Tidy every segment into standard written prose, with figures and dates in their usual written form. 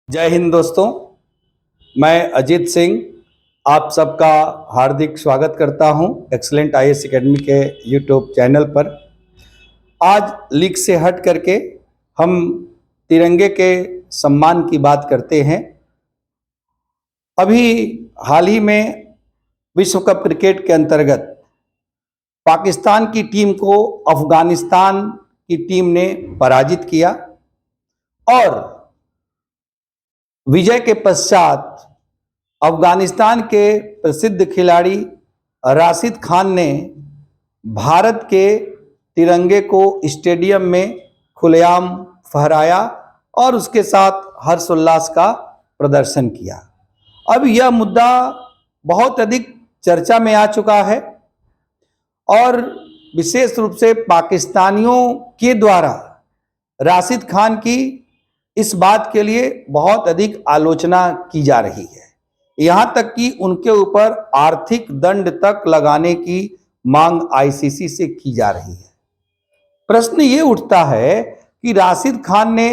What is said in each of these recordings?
जय हिंद दोस्तों। मैं अजीत सिंह आप सबका हार्दिक स्वागत करता हूं एक्सीलेंट आईएएस एकेडमी के यूट्यूब चैनल पर। आज लीग से हट करके हम तिरंगे के सम्मान की बात करते हैं। अभी हाल ही में विश्व कप क्रिकेट के अंतर्गत पाकिस्तान की टीम को अफगानिस्तान की टीम ने पराजित किया और विजय के पश्चात अफगानिस्तान के प्रसिद्ध खिलाड़ी राशिद खान ने भारत के तिरंगे को स्टेडियम में खुलेआम फहराया और उसके साथ हर्षोल्लास का प्रदर्शन किया। अब यह मुद्दा बहुत अधिक चर्चा में आ चुका है और विशेष रूप से पाकिस्तानियों के द्वारा राशिद खान की इस बात के लिए बहुत अधिक आलोचना की जा रही है। यहाँ तक कि उनके ऊपर आर्थिक दंड तक लगाने की मांग आईसीसी से की जा रही है। प्रश्न ये उठता है कि राशिद खान ने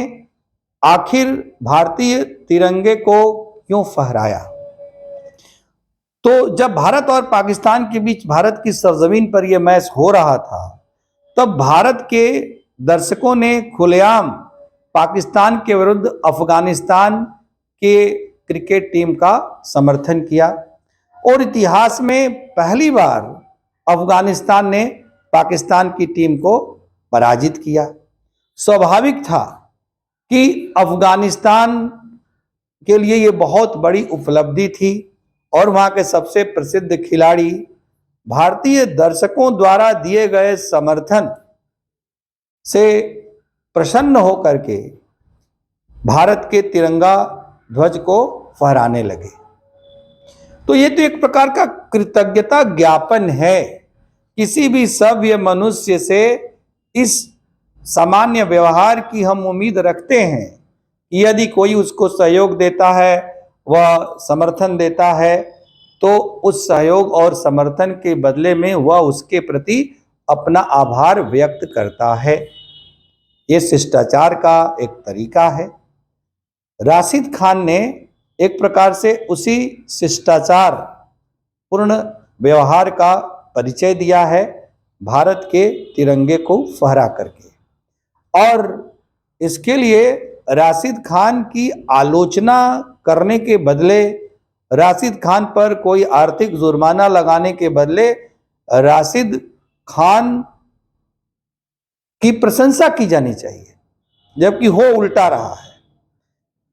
आखिर भारतीय तिरंगे को क्यों फहराया। तो जब भारत और पाकिस्तान के बीच भारत की सरजमीन पर यह मैच हो रहा था तब भारत के दर्शकों ने खुलेआम पाकिस्तान के विरुद्ध अफगानिस्तान के क्रिकेट टीम का समर्थन किया और इतिहास में पहली बार अफगानिस्तान ने पाकिस्तान की टीम को पराजित किया। स्वाभाविक था कि अफगानिस्तान के लिए ये बहुत बड़ी उपलब्धि थी और वहां के सबसे प्रसिद्ध खिलाड़ी भारतीय दर्शकों द्वारा दिए गए समर्थन से प्रसन्न होकर के भारत के तिरंगा ध्वज को फहराने लगे। तो ये तो एक प्रकार का कृतज्ञता ज्ञापन है। किसी भी सभ्य मनुष्य से इस सामान्य व्यवहार की हम उम्मीद रखते हैं कि यदि कोई उसको सहयोग देता है, वह समर्थन देता है, तो उस सहयोग और समर्थन के बदले में वह उसके प्रति अपना आभार व्यक्त करता है। ये शिष्टाचार का एक तरीका है। राशिद खान ने एक प्रकार से उसी शिष्टाचार पूर्ण व्यवहार का परिचय दिया है भारत के तिरंगे को फहरा करके। और इसके लिए राशिद खान की आलोचना करने के बदले, राशिद खान पर कोई आर्थिक जुर्माना लगाने के बदले राशिद खान की प्रशंसा की जानी चाहिए, जबकि हो उल्टा रहा है।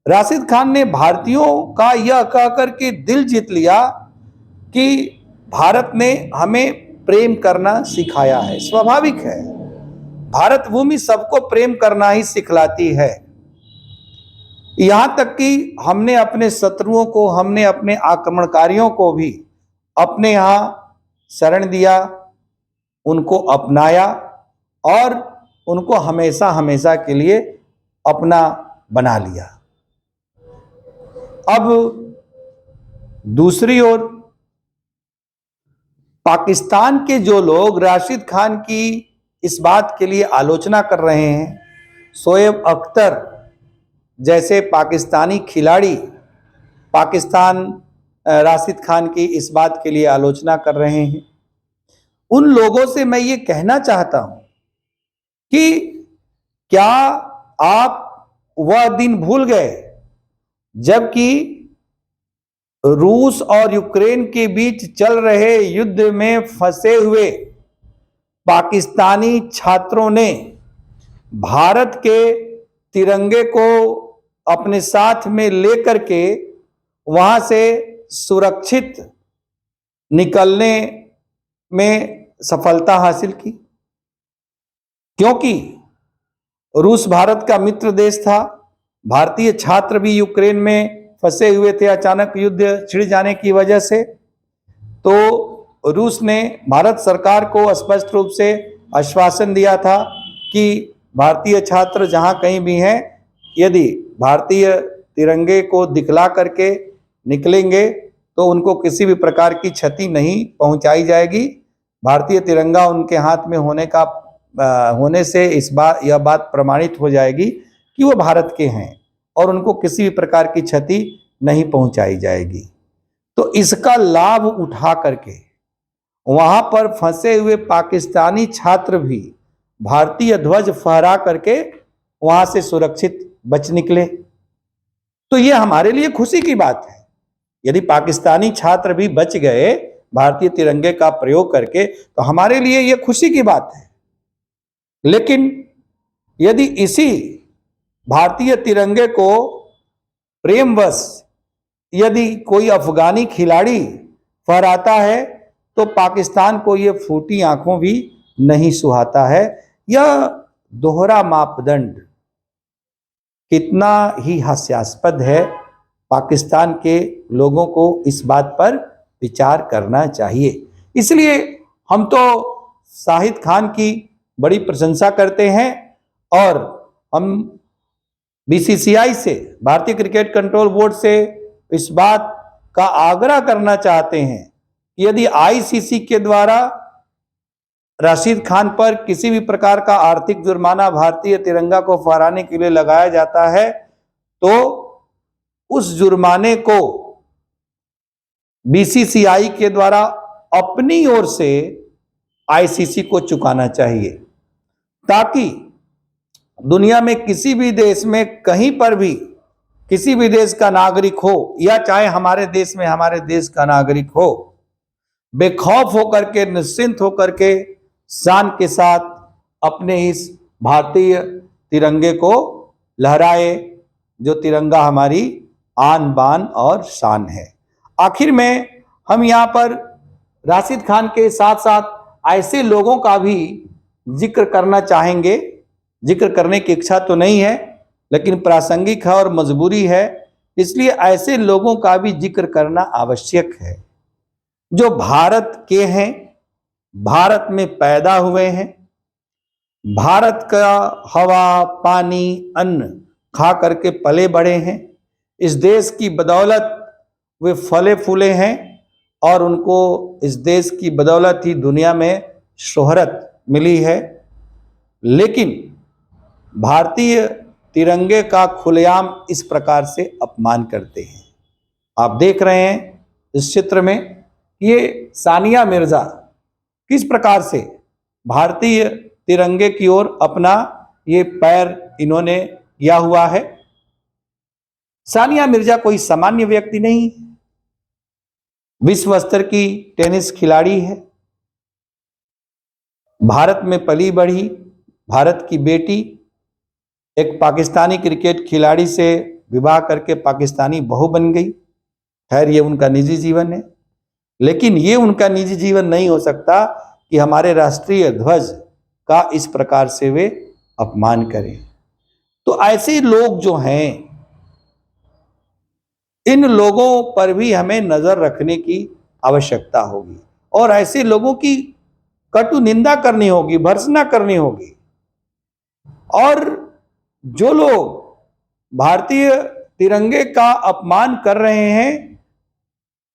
राशिद खान ने भारतीयों का यह कहकर के दिल जीत लिया कि भारत ने हमें प्रेम करना सिखाया है। स्वाभाविक है, भारत भूमि सबको प्रेम करना ही सिखलाती है। यहां तक कि हमने अपने शत्रुओं को, हमने अपने आक्रमणकारियों को भी अपने यहां शरण दिया, उनको अपनाया और उनको हमेशा हमेशा के लिए अपना बना लिया। अब दूसरी ओर पाकिस्तान के जो लोग राशिद खान की इस बात के लिए आलोचना कर रहे हैं, शोएब अख्तर जैसे पाकिस्तानी खिलाड़ी पाकिस्तान राशिद खान की इस बात के लिए आलोचना कर रहे हैं, उन लोगों से मैं ये कहना चाहता हूं कि क्या आप वह दिन भूल गए जबकि रूस और यूक्रेन के बीच चल रहे युद्ध में फंसे हुए पाकिस्तानी छात्रों ने भारत के तिरंगे को अपने साथ में लेकर के वहां से सुरक्षित निकलने में सफलता हासिल की, क्योंकि रूस भारत का मित्र देश था। भारतीय छात्र भी यूक्रेन में फंसे हुए थे अचानक युद्ध छिड़ जाने की वजह से। तो रूस ने भारत सरकार को स्पष्ट रूप से आश्वासन दिया था कि भारतीय छात्र जहां कहीं भी हैं, यदि भारतीय तिरंगे को दिखला करके निकलेंगे तो उनको किसी भी प्रकार की क्षति नहीं पहुंचाई जाएगी। भारतीय तिरंगा उनके हाथ में होने से यह बात प्रमाणित हो जाएगी कि वो भारत के हैं और उनको किसी भी प्रकार की क्षति नहीं पहुंचाई जाएगी। तो इसका लाभ उठा करके वहां पर फंसे हुए पाकिस्तानी छात्र भी भारतीय ध्वज फहरा करके वहां से सुरक्षित बच निकले। तो ये हमारे लिए खुशी की बात है। यदि पाकिस्तानी छात्र भी बच गए भारतीय तिरंगे का प्रयोग करके तो हमारे लिए ये खुशी की बात है। लेकिन यदि इसी भारतीय तिरंगे को प्रेमवश यदि कोई अफगानी खिलाड़ी फहराता है तो पाकिस्तान को ये फूटी आंखों भी नहीं सुहाता है। यह दोहरा मापदंड कितना ही हास्यास्पद है। पाकिस्तान के लोगों को इस बात पर विचार करना चाहिए। इसलिए हम तो शाहिद खान की बड़ी प्रशंसा करते हैं और हम बीसीसीआई से, भारतीय क्रिकेट कंट्रोल बोर्ड से इस बात का आग्रह करना चाहते हैं कि यदि आईसीसी के द्वारा राशिद खान पर किसी भी प्रकार का आर्थिक जुर्माना भारतीय तिरंगा को फहराने के लिए लगाया जाता है तो उस जुर्माने को बीसीसीआई के द्वारा अपनी ओर से आईसीसी को चुकाना चाहिए, ताकि दुनिया में किसी भी देश में कहीं पर भी किसी भी देश का नागरिक हो या चाहे हमारे देश में हमारे देश का नागरिक हो, बेखौफ होकर के, निश्चिंत होकर के, शान के साथ अपने इस भारतीय तिरंगे को लहराए, जो तिरंगा हमारी आन बान और शान है। आखिर में हम यहाँ पर राशिद खान के साथ साथ ऐसे लोगों का भी जिक्र करना चाहेंगे। जिक्र करने की इच्छा तो नहीं है लेकिन प्रासंगिक है और मजबूरी है, इसलिए ऐसे लोगों का भी जिक्र करना आवश्यक है जो भारत के हैं, भारत में पैदा हुए हैं, भारत का हवा, पानी, अन्न खा करके पले बड़े हैं। इस देश की बदौलत वे फले फूले हैं और उनको इस देश की बदौलत ही दुनिया में शोहरत मिली है। लेकिन भारतीय तिरंगे का खुलेआम इस प्रकार से अपमान करते हैं। आप देख रहे हैं इस चित्र में ये सानिया मिर्जा किस प्रकार से भारतीय तिरंगे की ओर अपना ये पैर इन्होंने किया हुआ है। सानिया मिर्जा कोई सामान्य व्यक्ति नहीं, विश्व स्तर की टेनिस खिलाड़ी है, भारत में पली बढ़ी, भारत की बेटी, एक पाकिस्तानी क्रिकेट खिलाड़ी से विवाह करके पाकिस्तानी बहू बन गई। खैर ये उनका निजी जीवन है, लेकिन ये उनका निजी जीवन नहीं हो सकता कि हमारे राष्ट्रीय ध्वज का इस प्रकार से वे अपमान करें। तो ऐसे लोग जो हैं, इन लोगों पर भी हमें नजर रखने की आवश्यकता होगी और ऐसे लोगों की कटु निंदा करनी होगी, भर्त्सना करनी होगी। और जो लोग भारतीय तिरंगे का अपमान कर रहे हैं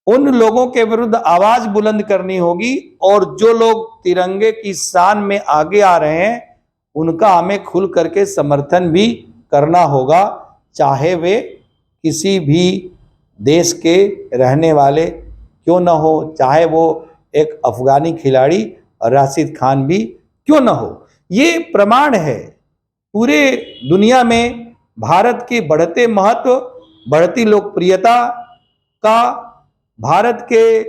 उन लोगों के विरुद्ध आवाज बुलंद करनी होगी, और जो लोग तिरंगे की शान में आगे आ रहे हैं उनका हमें खुल करके समर्थन भी करना होगा, चाहे वे किसी भी देश के रहने वाले क्यों न हो, चाहे वो एक अफगानी खिलाड़ी राशिद खान भी क्यों न हो। ये प्रमाण है पूरे दुनिया में भारत के बढ़ते महत्व, बढ़ती लोकप्रियता का, भारत के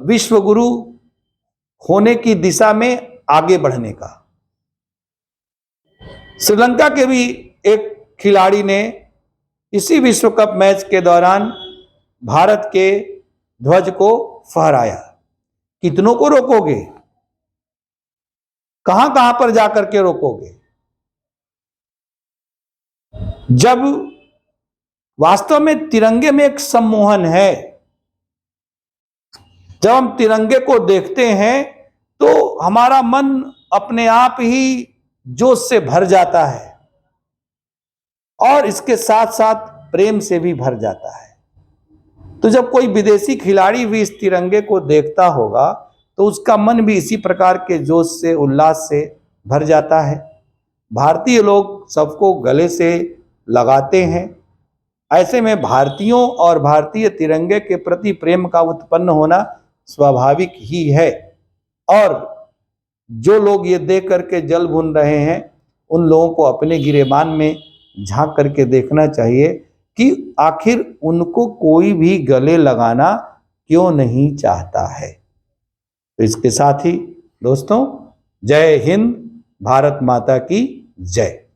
विश्व गुरु होने की दिशा में आगे बढ़ने का। श्रीलंका के भी एक खिलाड़ी ने इसी विश्व कप मैच के दौरान भारत के ध्वज को फहराया। कितनों को रोकोगे? कहां कहां पर जाकर के रोकोगे? जब वास्तव में तिरंगे में एक सम्मोहन है, जब हम तिरंगे को देखते हैं तो हमारा मन अपने आप ही जोश से भर जाता है और इसके साथ साथ प्रेम से भी भर जाता है। तो जब कोई विदेशी खिलाड़ी भी इस तिरंगे को देखता होगा तो उसका मन भी इसी प्रकार के जोश से, उल्लास से भर जाता है। भारतीय लोग सबको गले से लगाते हैं। ऐसे में भारतीयों और भारतीय तिरंगे के प्रति प्रेम का उत्पन्न होना स्वाभाविक ही है। और जो लोग ये देख करके जल भून रहे हैं, उन लोगों को अपने गिरेबान में झांक करके देखना चाहिए कि आखिर उनको कोई भी गले लगाना क्यों नहीं चाहता है। तो इसके साथ ही दोस्तों, जय हिंद, भारत माता की जय।